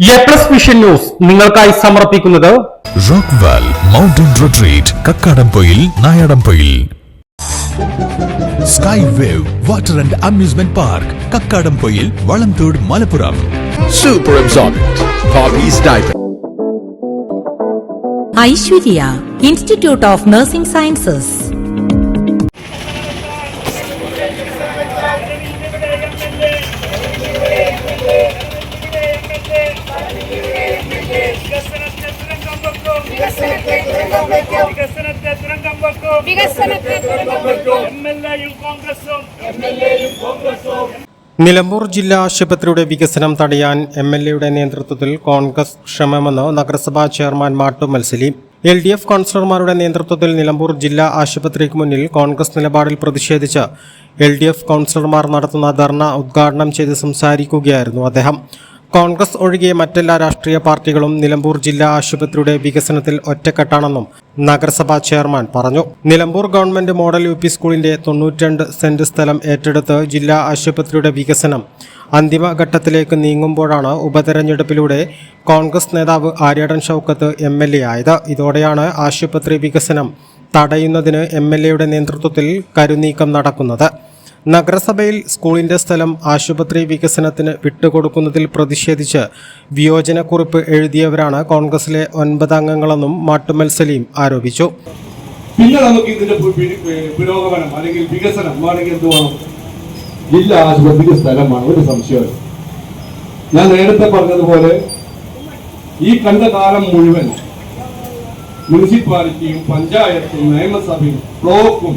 A+ vision news നിങ്ങൾക്കായി സമർപ്പിക്കുന്നത് Rockvale mountain retreat Kakkadampoyil Nayadampoyil. Sky wave water and amusement park Kakkadampoyil Valamthode Malappuram. Super absorbent Hobbies diaper. Aishwarya institute of nursing sciences. Nilambur ജില്ലാ ആശുപത്രിയുടെ വികസനം തടയാൻ എംഎൽഎയുടെ നേതൃത്വത്തിൽ കോൺഗ്രസ് ശ്രമമെന്ന് നഗരസഭാ ചെയർമാൻ മാട്ടുമ്മൽ സലീം. LDF കൗൺസിലർമാരുടെ നേതൃത്വത്തിൽ നിലമ്പൂർ ജില്ലാ ആശുപത്രിക്ക് മുന്നിൽ കോൺഗ്രസ് നിലപാടിൽ പ്രതിഷേധിച്ച് LDF കൗൺസിലർമാർ നടത്തുന്ന ധർണ ഉദ്ഘാടനം ചെയ്ത് സംസാരിക്കുകയായിരുന്നു അദ്ദേഹം. കോൺഗ്രസ് ഒഴികെ മറ്റെല്ലാ രാഷ്ട്രീയ പാർട്ടികളും നിലമ്പൂർ ജില്ലാ ആശുപത്രിയുടെ വികസനത്തിൽ ഒറ്റക്കെട്ടാണെന്നും നഗരസഭാ ചെയർമാൻ പറഞ്ഞു. നിലമ്പൂർ ഗവൺമെന്റ് മോഡൽ UP സ്കൂളിന്റെ 92 സെന്റ് സ്ഥലം ഏറ്റെടുത്ത് ജില്ലാ ആശുപത്രിയുടെ വികസനം അന്തിമഘട്ടത്തിലേക്ക് നീങ്ങുമ്പോഴാണ് ഉപതെരഞ്ഞെടുപ്പിലൂടെ കോൺഗ്രസ് നേതാവ് ആര്യാടൻ ഷൗക്കത്ത് MLA ആയത്. ഇതോടെയാണ് ആശുപത്രി വികസനം തടയുന്നതിന് MLAയുടെ നേതൃത്വത്തിൽ കരുനീക്കം നടക്കുന്നത്. നഗരസഭയിൽ സ്കൂളിന്റെ സ്ഥലം ആശുപത്രി വികസനത്തിന് വിട്ടുകൊടുക്കുന്നതിൽ പ്രതിഷേധിച്ച് വിയോജനക്കുറിപ്പ് എഴുതിയവരാണ് കോൺഗ്രസിലെ 9 അംഗങ്ങളെന്നും മാട്ടുമ്മൽ സലീം ആരോപിച്ചു. പിന്നെ നമുക്ക് ഇതിന്റെ പുരോഗമനം അല്ലെങ്കിൽ വികസനം ആണെങ്കിൽ എന്ത് വേണം? ജില്ലാ ആശുപത്രിക്ക് സ്ഥലമാണ്, ഒരു സംശയമില്ല. ഞാൻ നേരത്തെ പറഞ്ഞതുപോലെ ഈ കണ്ട കാലം മുഴുവൻ മുനിസിപ്പാലിറ്റിയും പഞ്ചായത്തും നിയമസഭയും ബ്ലോക്കും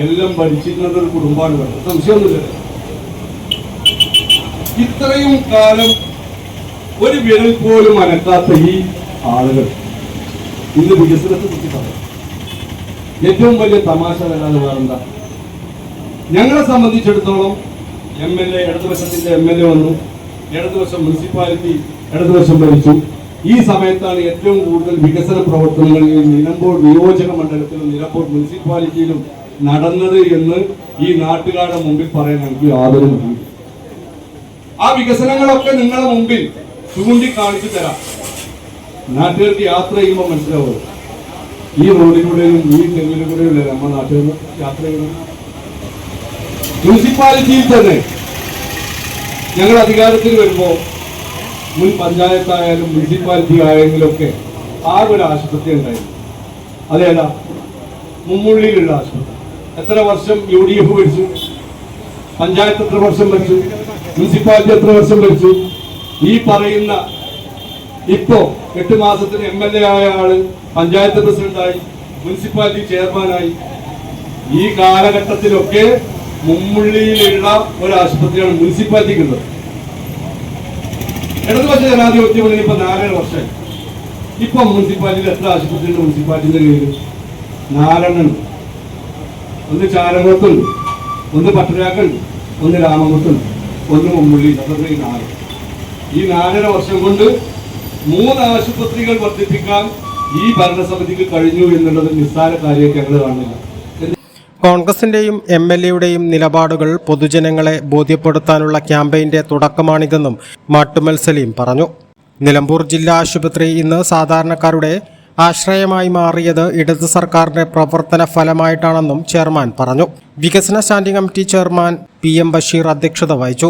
എല്ലാം ഭരിച്ചിരുന്നത് ഒരു കുടുംബമാണ് വേണ്ടത്, സംശയമൊന്നുമില്ല. ഇത്രയും കാലം ഒരു വിരൽ പോലും അനക്കാത്ത ഈ ആളുകൾ ഇന്ന് വികസനത്തെ കുറിച്ച് പറയും. ഏറ്റവും വലിയ തമാശ വരാതെ വേറെന്താ? ഞങ്ങളെ സംബന്ധിച്ചിടത്തോളം MLA ഇടതുവശത്തിന്റെ MLA വന്നു, ഇടതുവശം മുനിസിപ്പാലിറ്റി ഇടതുവശം ഭരിച്ചു. ഈ സമയത്താണ് ഏറ്റവും കൂടുതൽ വികസന പ്രവർത്തനങ്ങൾ നിലമ്പൂർ നിയോജക മണ്ഡലത്തിലും നിലമ്പൂർ മുനിസിപ്പാലിറ്റിയിലും നടന്നത് എന്ന് ഈ നാട്ടുകാരുടെ മുമ്പിൽ പറയാൻ ഞങ്ങൾക്ക് യാതൊരു ബുദ്ധിമുട്ടില്ല. ആ വികസനങ്ങളൊക്കെ നിങ്ങളെ മുമ്പിൽ ചൂണ്ടിക്കാണിച്ചു തരാം. നാട്ടുകാർക്ക് യാത്ര ചെയ്യുമ്പോൾ മനസ്സിലാവും ഈ റോഡിലൂടെയും ഈ തെങ്ങിലൂടെയും നമ്മുടെ നാട്ടുകാർ യാത്ര ചെയ്യുന്നത്. മുനിസിപ്പാലിറ്റിയിൽ തന്നെ ഞങ്ങൾ അധികാരത്തിൽ വരുമ്പോൾ മുൻ പഞ്ചായത്തായാലും മുനിസിപ്പാലിറ്റി ആയെങ്കിലും ഒക്കെ ആകെ ഒരു ആശുപത്രി ഉണ്ടായിരുന്നു. അതേതാ? മുമ്മുള്ളിയിലുള്ള ആശുപത്രി. എത്ര വർഷം UDF ഭരിച്ചു? പഞ്ചായത്ത് എത്ര വർഷം ഭരിച്ചു? മുനിസിപ്പാലിറ്റി എത്ര വർഷം ഭരിച്ചു? ഈ പറയുന്ന ഇപ്പോ 8 മാസത്തിന് MLA ആയ ആള് പഞ്ചായത്ത് പ്രസിഡന്റായി, മുനിസിപ്പാലിറ്റി ചെയർമാനായി. ഈ കാലഘട്ടത്തിലൊക്കെ മുമ്മുള്ളിയിലുള്ള ഒരു ആശുപത്രിയാണ് മുനിസിപ്പാലിറ്റിക്കുള്ളത്. ഇടതുപക്ഷ ജനാധിപത്യ മുന്നണി ഇപ്പൊ 4 വർഷമായി. ഇപ്പൊ മുനിസിപ്പാലിറ്റിയിൽ എത്ര ആശുപത്രിയുണ്ട്? മുനിസിപ്പാലിറ്റിന്റെ കീഴിൽ 4 ഒന്ന് ചാരംകുളത്തുണ്ട്, ഒന്ന് പട്ടരാക്കുണ്ട്, ഒന്ന് രാമകുളത്തുണ്ട്, ഒന്ന് മുമ്മുള്ളി. അതൊക്കെ 4. ഈ 4.5 വർഷം കൊണ്ട് 3 ആശുപത്രികൾ വർദ്ധിപ്പിക്കാൻ ഈ ഭരണസമിതിക്ക് കഴിഞ്ഞു എന്നുള്ളത് നിസ്സാര കാര്യമൊക്കെ ഞങ്ങൾ കാണുന്നില്ല. കോൺഗ്രസിന്റെയും MLAയുടെയും നിലപാടുകൾ പൊതുജനങ്ങളെ ബോധ്യപ്പെടുത്താനുള്ള ക്യാമ്പയിന്റെ തുടക്കമാണിതെന്നും മാട്ടുമ്മൽ സലീം പറഞ്ഞു. നിലമ്പൂർ ജില്ലാ ആശുപത്രി ഇന്ന് സാധാരണക്കാരുടെ ആശ്രയമായി മാറിയത് ഇടത് സർക്കാരിന്റെ പ്രവർത്തന ഫലമായിട്ടാണെന്നും ചെയർമാൻ പറഞ്ഞു. വികസന standing committee chairman PM Basheer അധ്യക്ഷത വഹിച്ചു.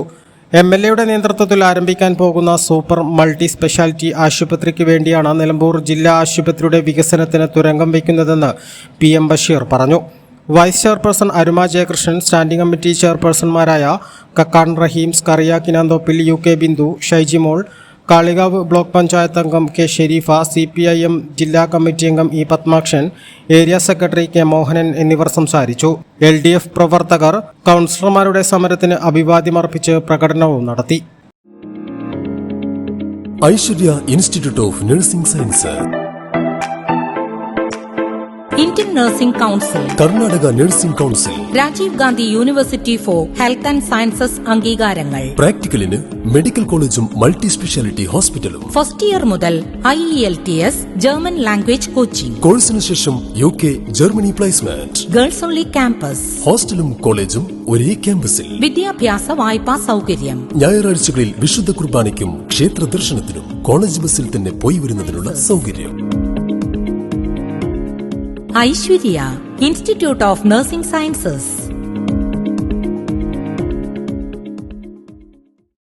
MLAയുടെ നേതൃത്വത്തിൽ ആരംഭിക്കാൻ പോകുന്ന സൂപ്പർ മൾട്ടി സ്പെഷ്യാലിറ്റി ആശുപത്രിക്ക് വേണ്ടിയാണ് നിലമ്പൂർ ജില്ലാ ആശുപത്രിയുടെ വികസനത്തിന് തുരങ്കം വയ്ക്കുന്നതെന്ന് PM ബഷീർ പറഞ്ഞു. Vice chairperson Aruma Jayakrishnan, standing committee ചെയർപേഴ്സൺമാരായ കക്കാടൻ റഹീം, സ്കറിയ കിനാന്തോപ്പിൽ, UK ബിന്ദു, ഷൈജിമോൾ, കാളികാവ് ബ്ലോക്ക് പഞ്ചായത്ത് അംഗം K ഷെരീഫ, CPIM ജില്ലാ കമ്മിറ്റി അംഗം E Padmakshan, area secretary K Mohanan എന്നിവർ സംസാരിച്ചു. LDF പ്രവർത്തകർ കൗൺസിലർമാരുടെ സമരത്തിന് അഭിവാദ്യമർപ്പിച്ച് പ്രകടനവും നടത്തി. Aishwarya institute of nursing sciences. Indian nursing council, Karnataka nursing council, Rajiv Gandhi university for health and sciences അംഗീകാരങ്ങൾ. പ്രാക്ടിക്കലിന് മെഡിക്കൽ കോളേജും മൾട്ടി സ്പെഷ്യാലിറ്റി ഹോസ്പിറ്റലും. ഫസ്റ്റ് ഇയർ മുതൽ IELTS ജർമ്മൻ ലാംഗ്വേജ് കോച്ചിംഗ്. കോഴ്സിന് ശേഷം UK, Germany placement. Girls only campus. ഹോസ്റ്റലും കോളേജും ഒരേ ക്യാമ്പസിൽ. വിദ്യാഭ്യാസ വായ്പാ സൗകര്യം. ഞായറാഴ്ചകളിൽ വിശുദ്ധ കുർബാനയ്ക്കും ക്ഷേത്ര ദർശനത്തിനും കോളേജ് ബസ്സിൽ തന്നെ പോയി വരുന്നതിനുള്ള സൗകര്യം. Aishwarya institute of nursing sciences.